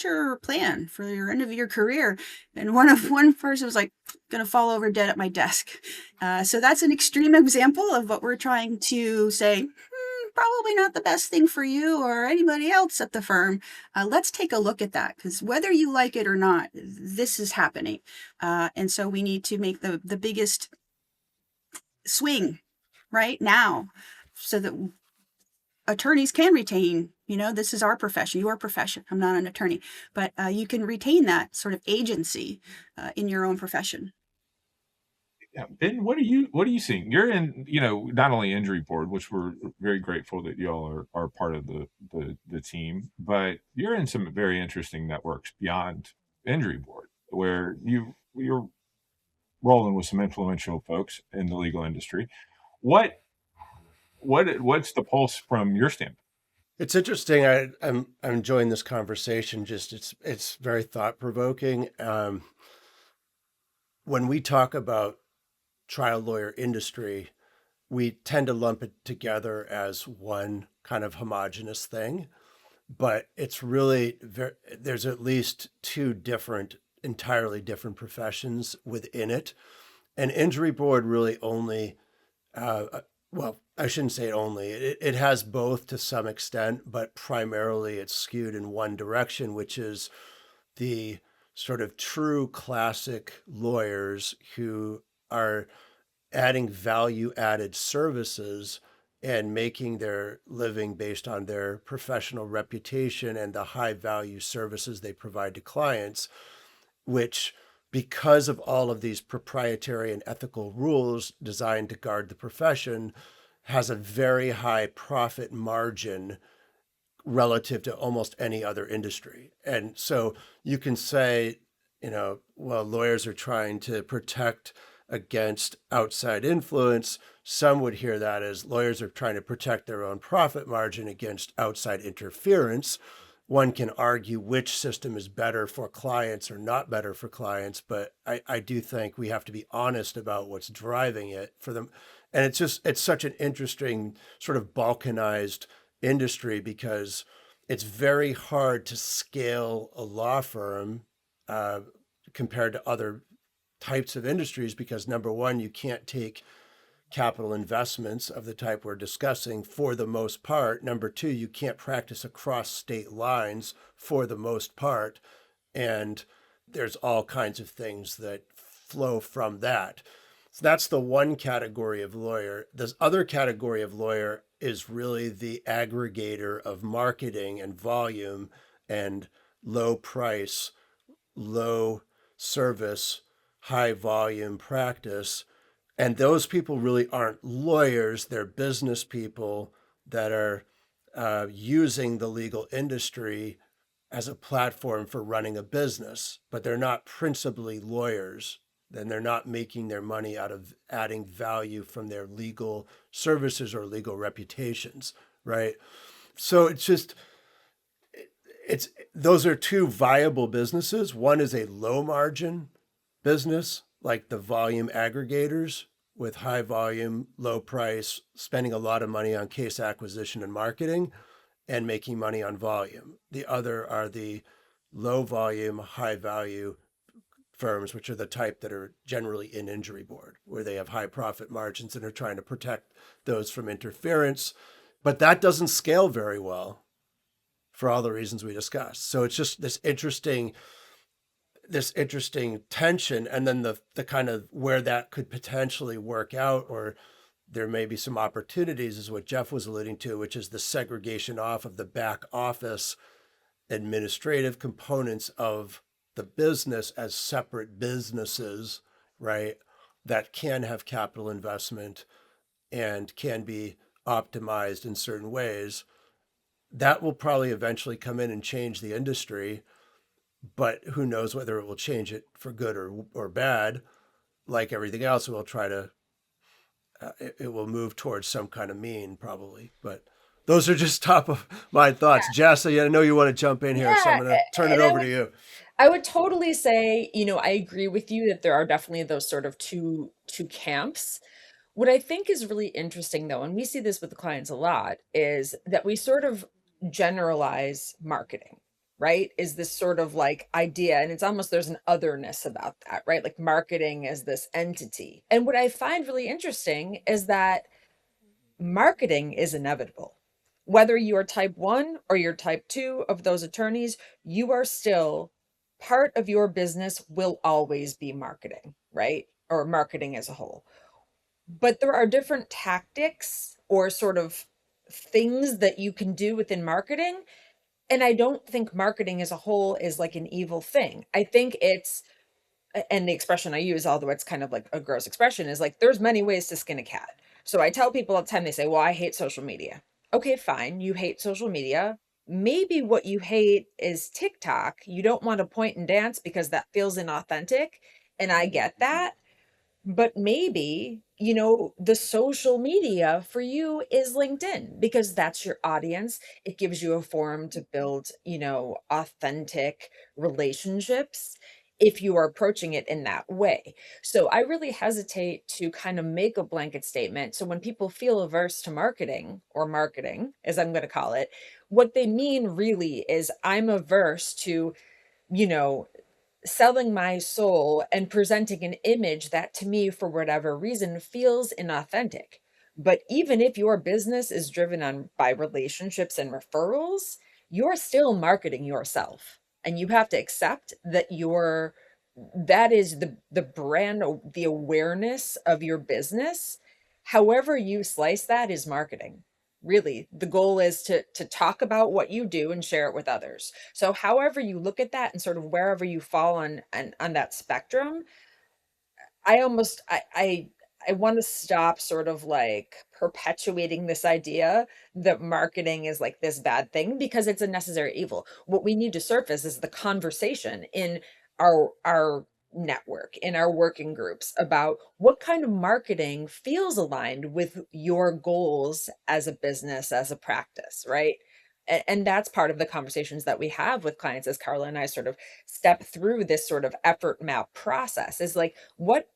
your plan for your end of your career? And one person was like, gonna fall over dead at my desk. So that's an extreme example of what we're trying to say. Probably not the best thing for you or anybody else at the firm. Let's take a look at that, because whether you like it or not, this is happening. And so we need to make the biggest swing right now so that attorneys can retain, this is our profession, your profession. I'm not an attorney, but you can retain that sort of agency in your own profession. Yeah, Ben, what are you seeing? You're in, not only injury board, which we're very grateful that y'all are part of the team, but you're in some very interesting networks beyond injury board, where you're rolling with some influential folks in the legal industry. What's the pulse from your standpoint? It's interesting. I'm enjoying this conversation. Just it's very thought provoking. When we talk about trial lawyer industry, we tend to lump it together as one kind of homogenous thing, but it's really there's at least two entirely different professions within it. And injury board really only, well, I shouldn't say only, it has both to some extent, but primarily it's skewed in one direction, which is the sort of true classic lawyers who are adding value-added services and making their living based on their professional reputation and the high-value services they provide to clients, which, because of all of these proprietary and ethical rules designed to guard the profession, has a very high profit margin relative to almost any other industry. And so you can say, well, lawyers are trying to protect against outside influence. Some would hear that as lawyers are trying to protect their own profit margin against outside interference. one can argue which system is better for clients or not better for clients, but I do think we have to be honest about what's driving it for them. And it's such an interesting sort of balkanized industry because it's very hard to scale a law firm compared to other types of industries because number one, you can't take capital investments of the type we're discussing for the most part. Number two, you can't practice across state lines for the most part. And there's all kinds of things that flow from that. So that's the one category of lawyer. This other category of lawyer is really the aggregator of marketing and volume and low price, low service, high volume practice. And those people really aren't lawyers, they're business people that are using the legal industry as a platform for running a business, but they're not principally lawyers. Then they're not making their money out of adding value from their legal services or legal reputations, right? So it's those are two viable businesses. One is a low margin business, like the volume aggregators with high volume, low price, spending a lot of money on case acquisition and marketing and making money on volume. The other are the low volume, high value firms, which are the type that are generally in injury board, where they have high profit margins and are trying to protect those from interference. But that doesn't scale very well for all the reasons we discussed. So it's just this interesting tension, and then the kind of where that could potentially work out, or there may be some opportunities, is what Jeff was alluding to, which is the segregation off of the back office administrative components of the business as separate businesses, right? That can have capital investment and can be optimized in certain ways. That will probably eventually come in and change the industry, but who knows whether it will change it for good or bad. Like everything else, we'll try to, it will move towards some kind of mean probably. But those are just top of mind thoughts. Jess, I know you want to jump in here, so I'm going to turn it over to you. I would totally say, I agree with you that there are definitely those sort of two camps. What I think is really interesting though, and we see this with the clients a lot, is that we sort of generalize marketing, right? Is this sort of like idea, and it's almost there's an otherness about that, right? Like marketing as this entity. And what I find really interesting is that marketing is inevitable. Whether you are type 1 or you're type 2 of those attorneys, you are still part of your business will always be marketing, right? Or marketing as a whole. But there are different tactics or sort of things that you can do within marketing. And I don't think marketing as a whole is like an evil thing. I think it's, and the expression I use, although it's kind of like a gross expression, is like there's many ways to skin a cat. So I tell people all the time, they say, well, I hate social media. Okay, fine. You hate social media. Maybe what you hate is TikTok. You don't want to point and dance because that feels inauthentic. And I get that. But maybe, the social media for you is LinkedIn because that's your audience. It gives you a forum to build, authentic relationships if you are approaching it in that way. So I really hesitate to kind of make a blanket statement. So when people feel averse to marketing, or marketing, as I'm going to call it, what they mean really is I'm averse to, selling my soul and presenting an image that to me, for whatever reason, feels inauthentic. But even if your business is driven by relationships and referrals, you're still marketing yourself. And you have to accept that that is the brand, the awareness of your business. However you slice that is marketing. Really, the goal is to talk about what you do and share it with others. So however you look at that and sort of wherever you fall on that spectrum, I want to stop sort of like perpetuating this idea that marketing is like this bad thing because it's a necessary evil. What we need to surface is the conversation in our network, in our working groups, about what kind of marketing feels aligned with your goals as a business, as a practice, right? And that's part of the conversations that we have with clients as Carla and I sort of step through this sort of effort map process is like, what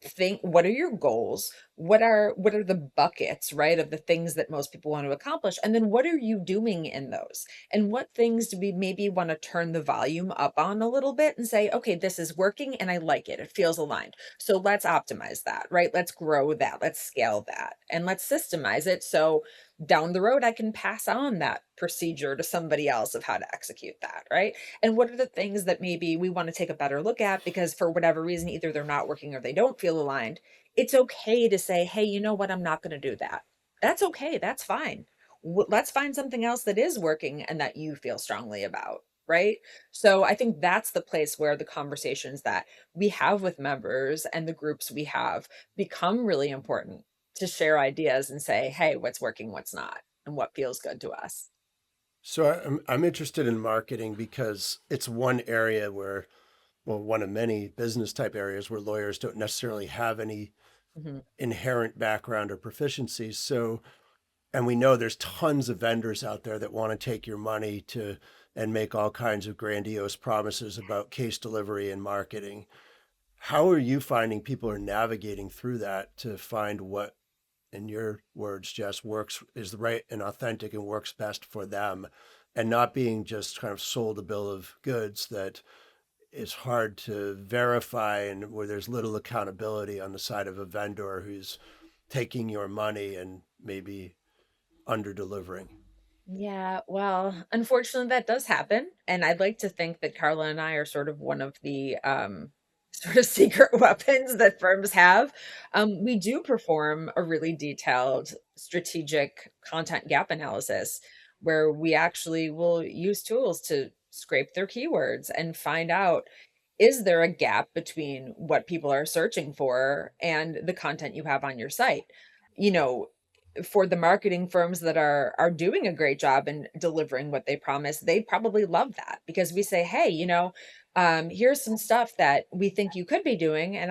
are your goals? What are the buckets, right, of the things that most people want to accomplish? And then what are you doing in those? And what things do we maybe want to turn the volume up on a little bit and say, okay, this is working and I like it. It feels aligned. So let's optimize that, right? Let's grow that. Let's scale that and let's systemize it. So down the road, I can pass on that procedure to somebody else of how to execute that, right? And what are the things that maybe we want to take a better look at because for whatever reason, either they're not working or they don't feel aligned. It's okay to say, hey, you know what? I'm not going to do that. That's okay. That's fine. Let's find something else that is working and that you feel strongly about. Right. So I think that's the place where the conversations that we have with members and the groups we have become really important to share ideas and say, hey, what's working, what's not, and what feels good to us. So I'm interested in marketing because it's one area where, well, one of many business type areas where lawyers don't necessarily have any Mhm. inherent background or proficiency. So, and we know there's tons of vendors out there that want to take your money to and make all kinds of grandiose promises about case delivery and marketing. How are you finding people are navigating through that to find what, in your words, Jess, works is the right and authentic and works best for them, and not being just kind of sold a bill of goods that is hard to verify and where there's little accountability on the side of a vendor who's taking your money and maybe under delivering? Yeah, well, unfortunately, that does happen. And I'd like to think that Carla and I are sort of one of the sort of secret weapons that firms have. We do perform a really detailed strategic content gap analysis where we actually will use tools to scrape their keywords and find out, is there a gap between what people are searching for and the content you have on your site? You know, for the marketing firms that are doing a great job in delivering what they promise, they probably love that because we say, hey, here's some stuff that we think you could be doing. And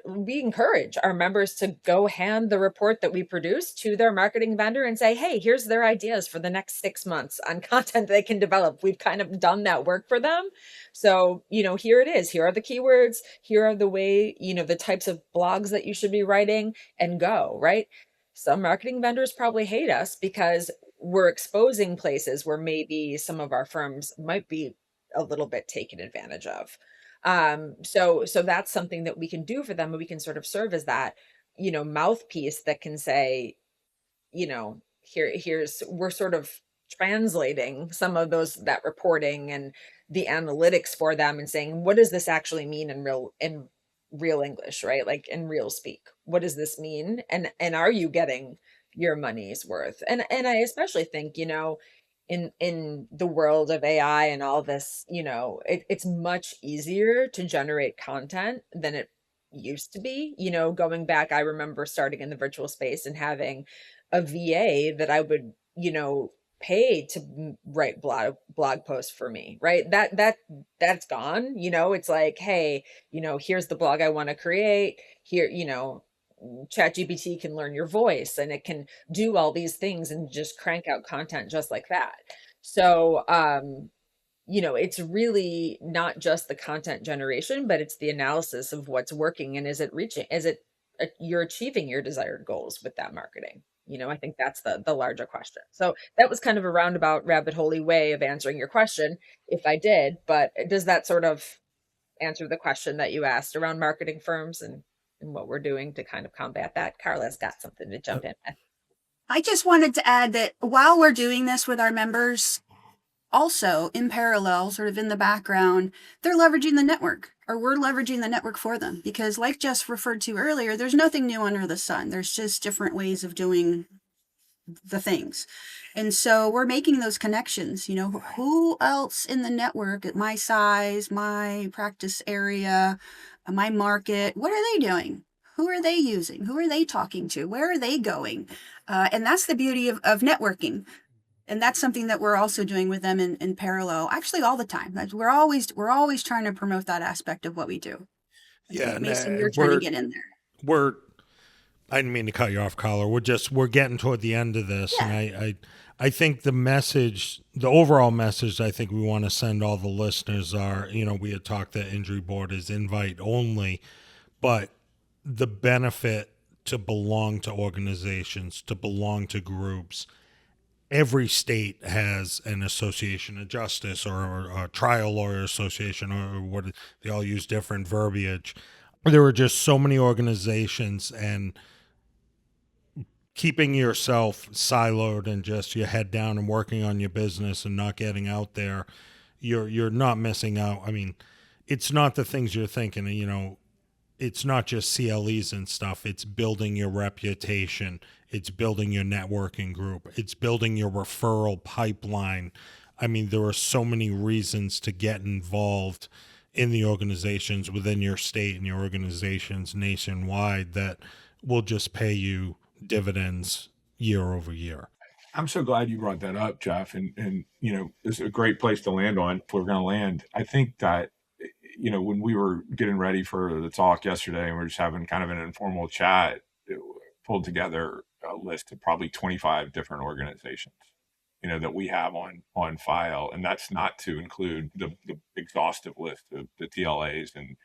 we encourage our members to go hand the report that we produce to their marketing vendor and say, hey, here's their ideas for the next 6 months on content they can develop. We've kind of done that work for them. So, here it is. Here are the keywords. Here are the way, the types of blogs that you should be writing and go, right? Some marketing vendors probably hate us because we're exposing places where maybe some of our firms might be a little bit taken advantage of. So that's something that we can do for them, and we can sort of serve as that, mouthpiece that can say, here's we're sort of translating some of that reporting and the analytics for them and saying, what does this actually mean in real English, right? Like in real speak. What does this mean? And are you getting your money's worth? And I especially think, in the world of AI and all this, it's much easier to generate content than it used to be. Going back, I remember starting in the virtual space and having a VA that I would, pay to write blog posts for me, right? That's gone. It's like, hey, here's the blog I want to create. Here, ChatGPT can learn your voice and it can do all these things and just crank out content just like that. So, it's really not just the content generation, but it's the analysis of what's working and you're achieving your desired goals with that marketing. I think that's the larger question. So that was kind of a roundabout rabbit hole way of answering your question, if I did, but does that sort of answer the question that you asked around marketing firms and what we're doing to kind of combat that? Carla's got something to jump in with. I just wanted to add that while we're doing this with our members, also in parallel, sort of in the background, they're leveraging the network, or we're leveraging the network for them. Because like Jess referred to earlier, there's nothing new under the sun. There's just different ways of doing the things. And so we're making those connections. Who else in the network at my size, my practice area, my market, what are they doing? Who are they using? Who are they talking to? Where are they going? And that's the beauty of networking. And that's something that we're also doing with them in parallel, actually all the time. We're always trying to promote that aspect of what we do. Yeah, Mason, you're trying to get in there. I didn't mean to cut you off, Carla. We're getting toward the end of this, Yeah. and I think the overall message I think we want to send all the listeners are, we had talked that injury board is invite only, but the benefit to belong to organizations, to belong to groups. Every state has an association of justice or a trial lawyer association, or what they all use different verbiage. There are just so many organizations, and keeping yourself siloed and just your head down and working on your business and not getting out there, you're not missing out. I mean, it's not the things you're thinking, it's not just CLEs and stuff. It's building your reputation. It's building your networking group. It's building your referral pipeline. I mean, there are so many reasons to get involved in the organizations within your state and your organizations nationwide that will just pay you dividends year over year. I'm so glad you brought that up, Jeff. And it's a great place to land on if we're going to land. I think that, when we were getting ready for the talk yesterday and we are just having kind of an informal chat, it pulled together a list of probably 25 different organizations, that we have on file. And that's not to include the exhaustive list of the TLAs and,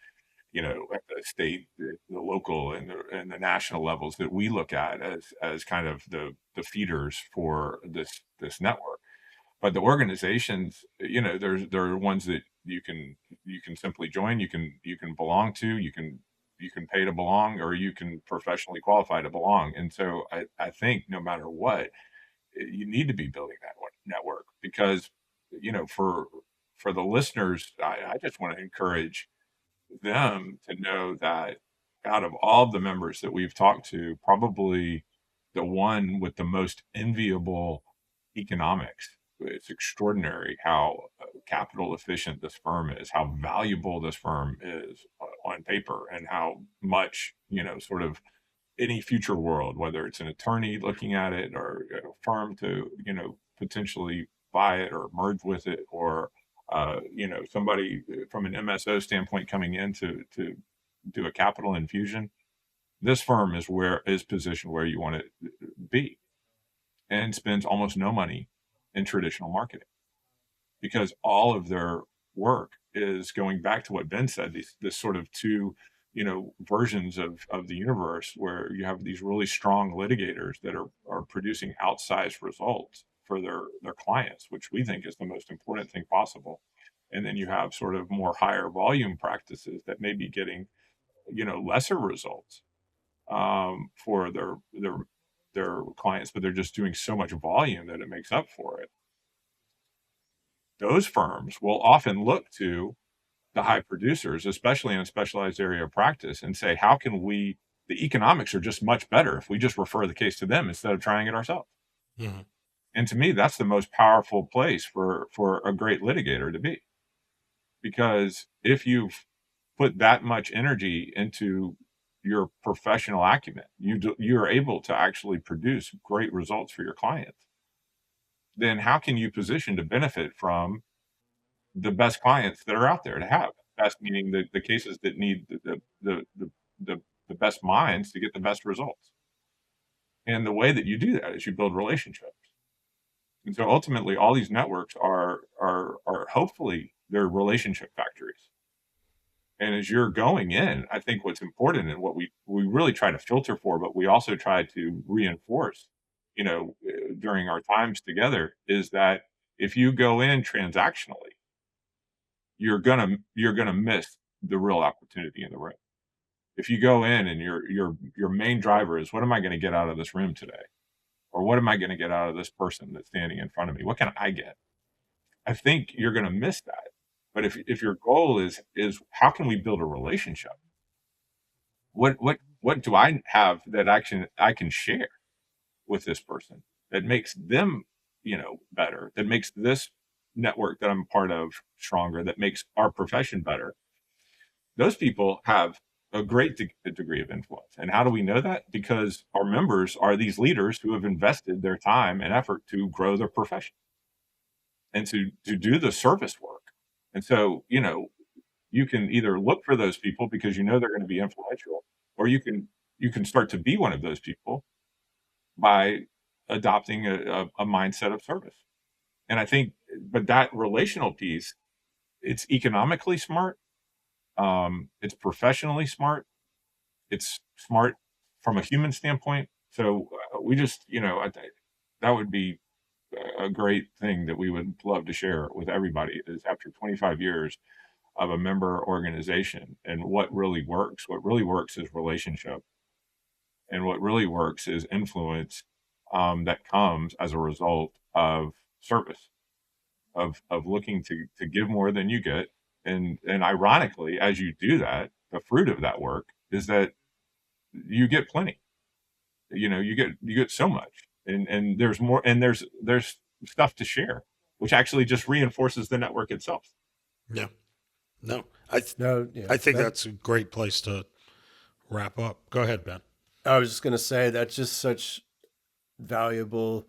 at the state, the local, and the national levels that we look at as kind of the feeders for this network. But the organizations, there are ones that you can simply join, you can belong to, you can pay to belong, or you can professionally qualify to belong. And so I think no matter what, you need to be building that network, because for the listeners, I just want to encourage them to know that out of all of the members that we've talked to, probably the one with the most enviable economics. It's extraordinary how capital efficient this firm is, how valuable this firm is on paper, and how much, sort of any future world, whether it's an attorney looking at it or a firm to, potentially buy it or merge with it, or somebody from an MSO standpoint coming in to do a capital infusion, this firm is positioned where you want it to be, and spends almost no money in traditional marketing, because all of their work is going back to what Ben said, this sort of two, versions of the universe, where you have these really strong litigators that are producing outsized results for their clients, which we think is the most important thing possible. And then you have sort of more higher volume practices that may be getting, lesser results for their clients, but they're just doing so much volume that it makes up for it. Those firms will often look to the high producers, especially in a specialized area of practice, and say, how can the economics are just much better if we just refer the case to them instead of trying it ourselves. Mm-hmm. And to me, that's the most powerful place for a great litigator to be, because if you've put that much energy into your professional acumen, you're able to actually produce great results for your clients. Then how can you position to benefit from the best clients that are out there to have? Best meaning the cases that need the best minds to get the best results. And the way that you do that is you build relationships. And so ultimately, all these networks are hopefully they're relationship factories. And as you're going in, I think what's important, and what we really try to filter for, but we also try to reinforce, during our times together, is that if you go in transactionally, you're gonna miss the real opportunity in the room. If you go in and your main driver is, what am I going to get out of this room today? Or what am I going to get out of this person that's standing in front of me? What can I get? I think you're going to miss that. But if your goal is how can we build a relationship? What do I have that I can share with this person that makes them, better, that makes this network that I'm part of stronger, that makes our profession better? Those people have a great degree of influence. And how do we know that? Because our members are these leaders who have invested their time and effort to grow their profession and to do the service work. And so, you can either look for those people because they're going to be influential, or you can you can start to be one of those people by adopting a mindset of service. And I think, but that relational piece, it's economically smart. It's professionally smart. It's smart from a human standpoint. So we just, I think that would be a great thing that we would love to share with everybody is after 25 years of a member organization and what really works is relationship. And what really works is influence that comes as a result of service, of looking to give more than you get. And ironically, as you do that, the fruit of that work is that you get plenty. You get so much, and there's more, and there's stuff to share, which actually just reinforces the network itself. Yeah. No, I Yeah, think that's a great place to wrap up. Go ahead, Ben. I was just going to say that's just such valuable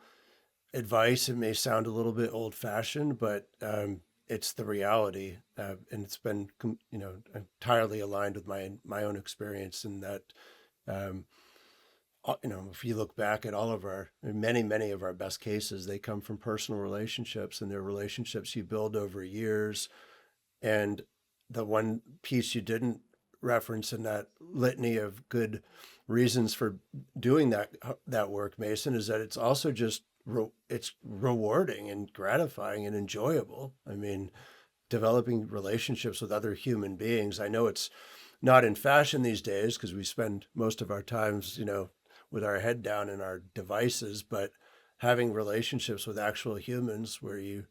advice. It may sound a little bit old fashioned, but it's the reality. And it's been, entirely aligned with my own experience in that, if you look back at many of our best cases, they come from personal relationships, and they're relationships you build over years. And the one piece you didn't reference in that litany of good reasons for doing that work, Mason, is that it's also just it's rewarding and gratifying and enjoyable. I mean, developing relationships with other human beings. I know it's not in fashion these days because we spend most of our times, with our head down in our devices, but having relationships with actual humans where you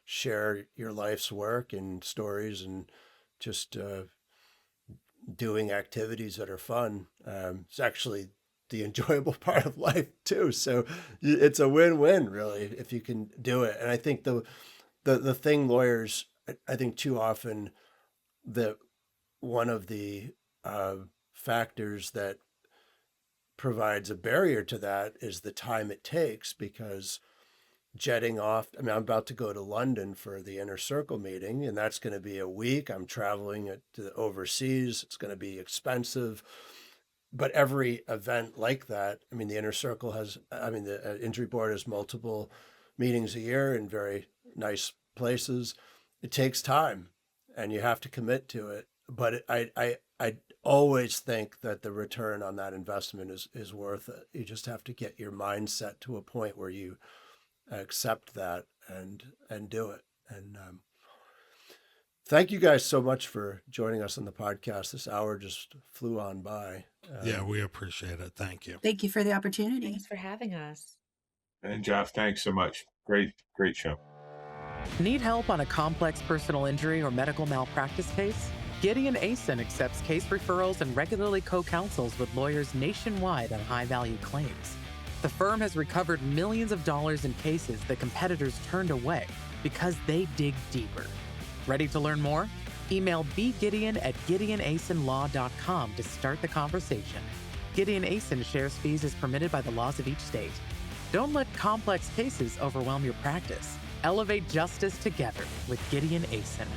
share your life's work and stories and just doing activities that are fun. It's actually the enjoyable part of life too. So it's a win-win really, if you can do it. And I think the thing lawyers, I think too often that one of the factors that provides a barrier to that is the time it takes, because jetting off, I'm about to go to London for the Inner Circle meeting, and that's going to be a week. I'm traveling to overseas. It's going to be expensive. But every event like that, the Inner Circle the Injury Board has multiple meetings a year in very nice places. It takes time, and you have to commit to it. But I always think that the return on that investment is worth it. You just have to get your mindset to a point where you accept that and do it. And thank you guys so much for joining us on the podcast. This hour just flew on by. Yeah, we appreciate it. Thank you. Thank you for the opportunity. Thanks for having us. And Jeff, thanks so much. Great show. Need help on a complex personal injury or medical malpractice case? Gideon Asen accepts case referrals and regularly co-counsels with lawyers nationwide on high-value claims. The firm has recovered millions of dollars in cases that competitors turned away because they dig deeper. Ready to learn more? Email bgideon@gideonasenlaw.com to start the conversation. Gideon Asen shares fees as permitted by the laws of each state. Don't let complex cases overwhelm your practice. Elevate justice together with Gideon Asen.